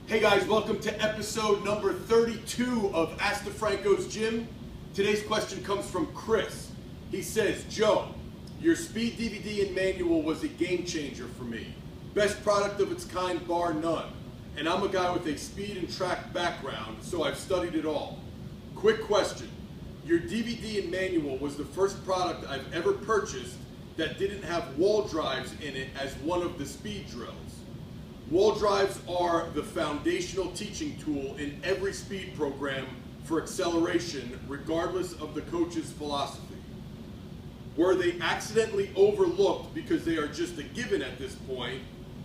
Hey guys, welcome to episode number 32 of Ask DeFranco's Gym. Today's question comes from Chris. He says, Joe, your speed DVD and manual was a game changer for me. Best product of its kind bar none. And I'm a guy with a speed and track background, so I've studied it all. Quick question. Your DVD and manual was the first product I've ever purchased that didn't have wall drives in it as one of the speed drills. Wall drives are the foundational teaching tool in every speed program for acceleration, regardless of the coach's philosophy. Were they accidentally overlooked because they are just a given at this point,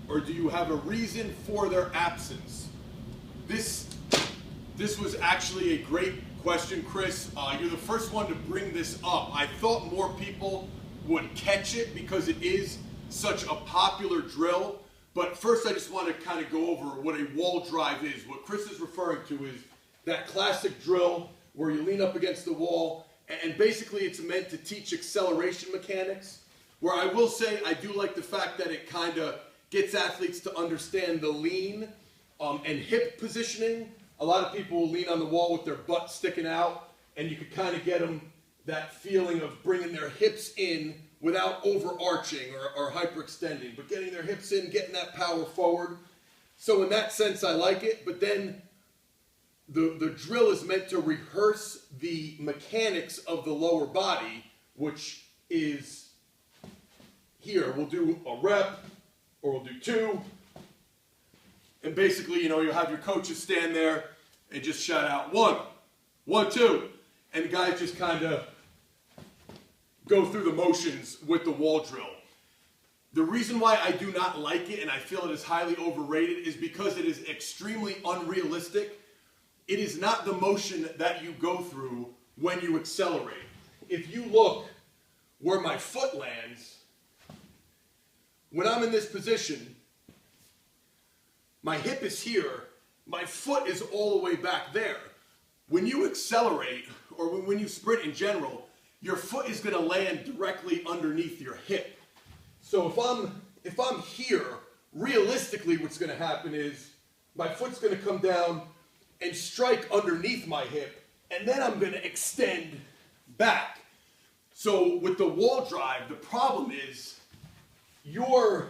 or do you have a reason for their absence? This was actually a great question, Chris. You're the first one to bring this up. I thought more people would catch it because it is such a popular drill. But first I just want to kind of go over what a wall drive is. What Chris is referring to is that classic drill where you lean up against the wall, and basically it's meant to teach acceleration mechanics, where I will say I do like the fact that it kind of gets athletes to understand the lean and hip positioning. A lot of people will lean on the wall with their butt sticking out, and you can kind of get them that feeling of bringing their hips in without overarching or hyperextending, but getting their hips in, getting that power forward. So in that sense, I like it, but then the drill is meant to rehearse the mechanics of the lower body, which is here. We'll do a rep, or we'll do two, and basically, you'll have your coaches stand there and just shout out 1, 1, 2, and the guys just kind of go through the motions with the wall drill. The reason why I do not like it and I feel it is highly overrated is because it is extremely unrealistic. It is not the motion that you go through when you accelerate. If you look where my foot lands, when I'm in this position, my hip is here, my foot is all the way back there. When you accelerate, or when you sprint in general, your foot is going to land directly underneath your hip. So if I'm here, realistically what's going to happen is my foot's going to come down and strike underneath my hip, and then I'm going to extend back. So with the wall drive, the problem is your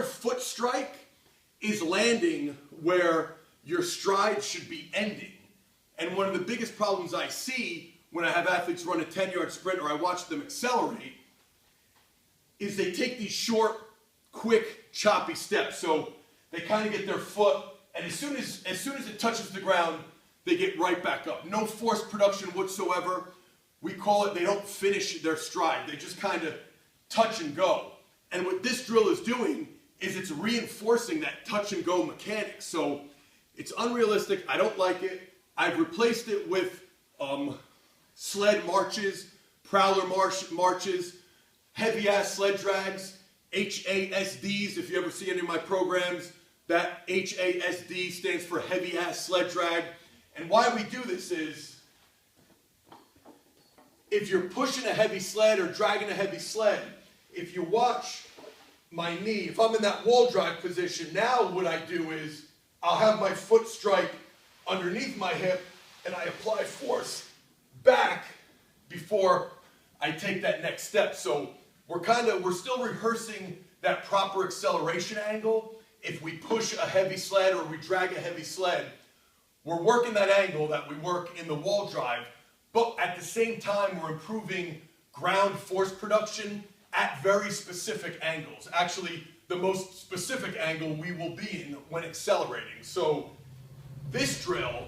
foot strike is landing where your stride should be ending. And one of the biggest problems I see when I have athletes run a 10-yard sprint or I watch them accelerate is they take these short, quick, choppy steps. So they kind of get their foot, and as soon as it touches the ground, they get right back up. No force production whatsoever. We call it, they don't finish their stride. They just kind of touch and go. And what this drill is doing is it's reinforcing that touch and go mechanic. So it's unrealistic. I don't like it. I've replaced it with sled marches, prowler marches, heavy-ass sled drags, HASDs. If you ever see any of my programs, that HASD stands for heavy-ass sled drag. And why we do this is, if you're pushing a heavy sled or dragging a heavy sled, if you watch my knee, if I'm in that wall drive position, now what I do is I'll have my foot strike underneath my hip and I apply force back before I take that next step. So we're still rehearsing that proper acceleration angle. If we push a heavy sled or we drag a heavy sled, we're working that angle that we work in the wall drive, but at the same time we're improving ground force production at very specific angles. Actually, the most specific angle we will be in when accelerating. So this drill,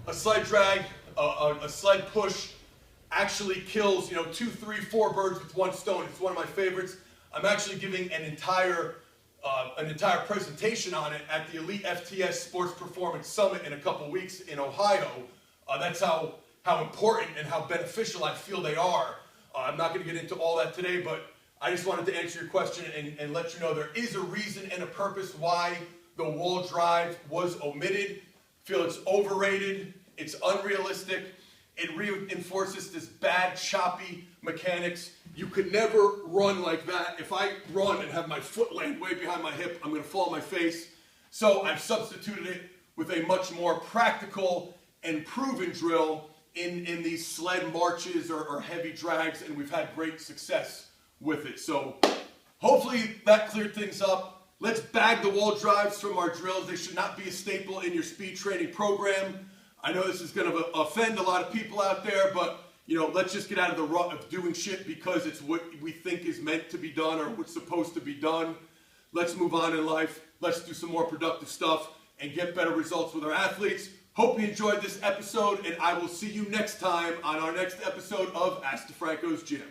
a sled drag, a sled push, actually kills 2, 3, 4 birds with one stone. It's one of my favorites. I'm actually giving an entire presentation on it at the Elite FTS Sports Performance Summit in a couple weeks in Ohio. That's how important and how beneficial I feel they are. I'm not going to get into all that today, but I just wanted to answer your question and let you know there is a reason and a purpose why the wall drive was omitted. I feel it's overrated. It's unrealistic. It reinforces this bad, choppy mechanics. You could never run like that. If I run and have my foot land way behind my hip, I'm going to fall on my face. So I've substituted it with a much more practical and proven drill in these sled marches or heavy drags, and we've had great success with it. So hopefully that cleared things up. Let's bag the wall drives from our drills. They should not be a staple in your speed training program. I know this is going to offend a lot of people out there, but let's just get out of the rut of doing shit because it's what we think is meant to be done or what's supposed to be done. Let's move on in life. Let's do some more productive stuff and get better results with our athletes. Hope you enjoyed this episode, and I will see you next time on our next episode of Ask DeFranco's Gym.